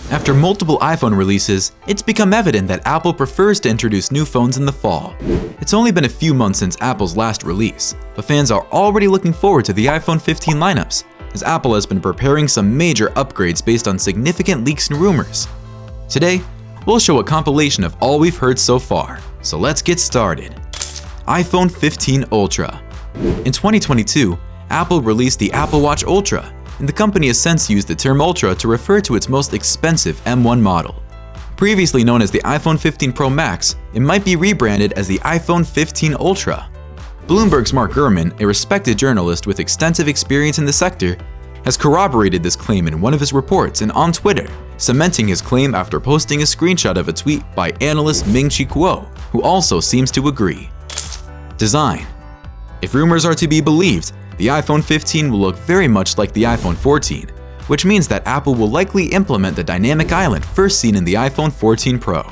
After multiple iPhone releases, it's become evident that Apple prefers to introduce new phones in the fall. It's only been a few months since Apple's last release, but fans are already looking forward to the iPhone 15 lineups, as Apple has been preparing some major upgrades based on significant leaks and rumors. Today, we'll show a compilation of all we've heard so far, so let's get started. iPhone 15 Ultra. In 2022, Apple released the Apple Watch Ultra, and the company has since used the term Ultra to refer to its most expensive M1 model. Previously known as the iPhone 15 Pro Max, it might be rebranded as the iPhone 15 Ultra. Bloomberg's Mark Gurman, a respected journalist with extensive experience in the sector, has corroborated this claim in one of his reports and on Twitter, cementing his claim after posting a screenshot of a tweet by analyst Ming-Chi Kuo, who also seems to agree. Design. If rumors are to be believed, the iPhone 15 will look very much like the iPhone 14, which means that Apple will likely implement the dynamic island first seen in the iPhone 14 Pro.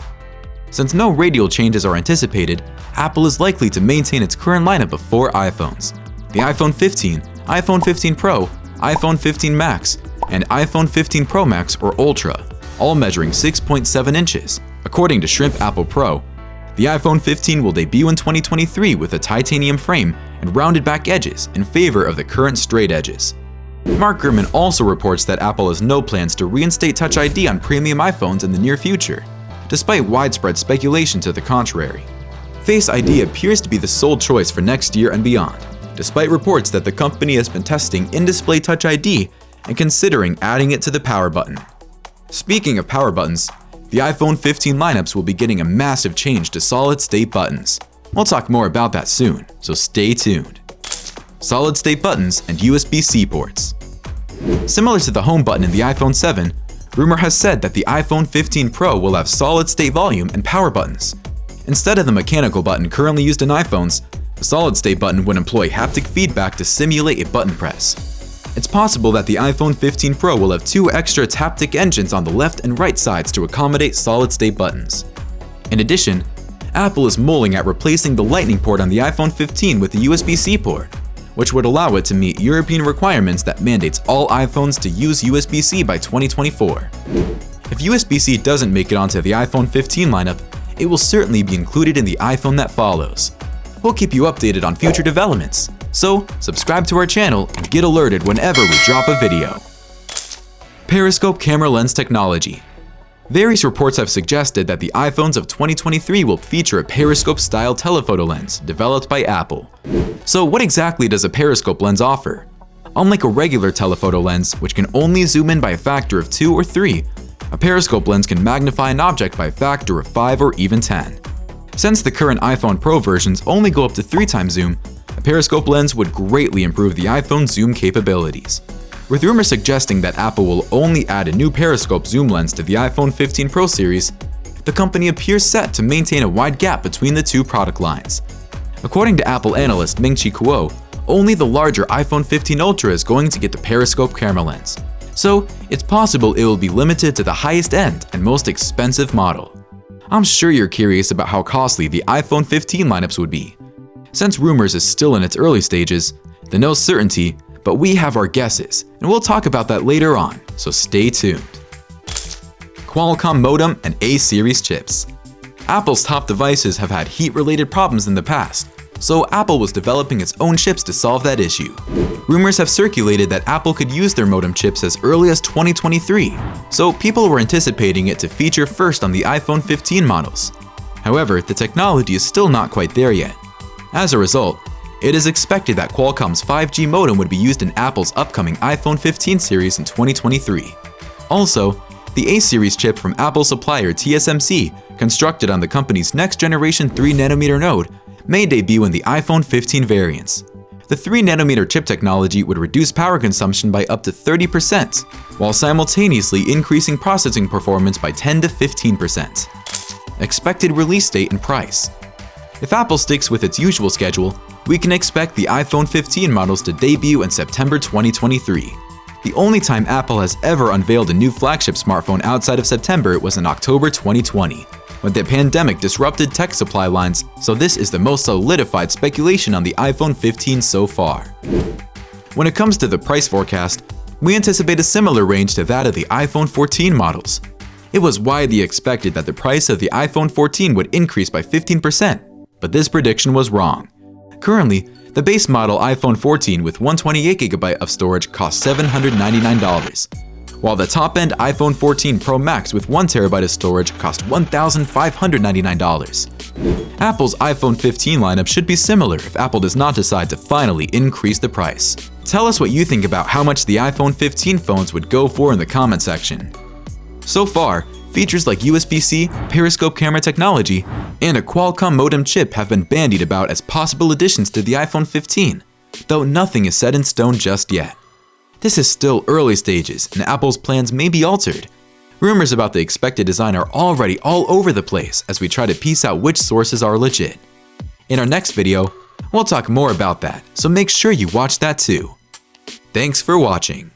Since no radial changes are anticipated, Apple is likely to maintain its current lineup of 4 iPhones: the iPhone 15, iPhone 15 Pro, iPhone 15 Max, and iPhone 15 Pro Max or Ultra, all measuring 6.7 inches. According to Shrimp Apple Pro, the iPhone 15 will debut in 2023 with a titanium frame and rounded back edges in favor of the current straight edges. Mark Gurman also reports that Apple has no plans to reinstate Touch ID on premium iPhones in the near future, despite widespread speculation to the contrary. Face ID appears to be the sole choice for next year and beyond, despite reports that the company has been testing in-display Touch ID and considering adding it to the power button. Speaking of power buttons, the iPhone 15 lineups will be getting a massive change to solid-state buttons. We'll talk more about that soon, so stay tuned. Solid-state buttons and USB-C ports. Similar to the home button in the iPhone 7, rumor has said that the iPhone 15 Pro will have solid-state volume and power buttons. Instead of the mechanical button currently used in iPhones, the solid-state button would employ haptic feedback to simulate a button press. It's possible that the iPhone 15 Pro will have 2 extra haptic engines on the left and right sides to accommodate solid-state buttons. In addition, Apple is mulling at replacing the Lightning port on the iPhone 15 with a USB-C port, which would allow it to meet European requirements that mandates all iPhones to use USB-C by 2024. If USB-C doesn't make it onto the iPhone 15 lineup, it will certainly be included in the iPhone that follows. We'll keep you updated on future developments, so subscribe to our channel and get alerted whenever we drop a video. Periscope camera lens technology. Various reports have suggested that the iPhones of 2023 will feature a periscope-style telephoto lens developed by Apple. So what exactly does a periscope lens offer? Unlike a regular telephoto lens, which can only zoom in by a factor of 2 or 3, a periscope lens can magnify an object by a factor of 5 or even 10. Since the current iPhone Pro versions only go up to 3 times zoom, a periscope lens would greatly improve the iPhone's zoom capabilities. With rumors suggesting that Apple will only add a new periscope zoom lens to the iPhone 15 Pro series, the company appears set to maintain a wide gap between the two product lines. According to Apple analyst Ming-Chi Kuo, only the larger iPhone 15 Ultra is going to get the periscope camera lens, so it's possible it will be limited to the highest end and most expensive model. I'm sure you're curious about how costly the iPhone 15 lineups would be. Since rumors is still in its early stages, there's no certainty, but we have our guesses, and we'll talk about that later on, so stay tuned. Qualcomm modem and A-series chips. Apple's top devices have had heat-related problems in the past, so Apple was developing its own chips to solve that issue. Rumors have circulated that Apple could use their modem chips as early as 2023, so people were anticipating it to feature first on the iPhone 15 models. However, the technology is still not quite there yet. As a result, it is expected that Qualcomm's 5G modem would be used in Apple's upcoming iPhone 15 series in 2023. Also, the A-series chip from Apple supplier TSMC, constructed on the company's next-generation 3nm node, may debut in the iPhone 15 variants. The 3nm chip technology would reduce power consumption by up to 30%, while simultaneously increasing processing performance by 10 to 15%. Expected release date and price. If Apple sticks with its usual schedule, we can expect the iPhone 15 models to debut in September 2023. The only time Apple has ever unveiled a new flagship smartphone outside of September was in October 2020, when the pandemic disrupted tech supply lines, so this is the most solidified speculation on the iPhone 15 so far. When it comes to the price forecast, we anticipate a similar range to that of the iPhone 14 models. It was widely expected that the price of the iPhone 14 would increase by 15%, but this prediction was wrong. Currently, the base model iPhone 14 with 128GB of storage costs $799, while the top-end iPhone 14 Pro Max with 1TB of storage costs $1,599. Apple's iPhone 15 lineup should be similar if Apple does not decide to finally increase the price. Tell us what you think about how much the iPhone 15 phones would go for in the comment section. So far, features like USB-C, Periscope camera technology, and a Qualcomm modem chip have been bandied about as possible additions to the iPhone 15, though nothing is set in stone just yet. This is still early stages, and Apple's plans may be altered. Rumors about the expected design are already all over the place as we try to piece out which sources are legit. In our next video, we'll talk more about that, so make sure you watch that too. Thanks for watching.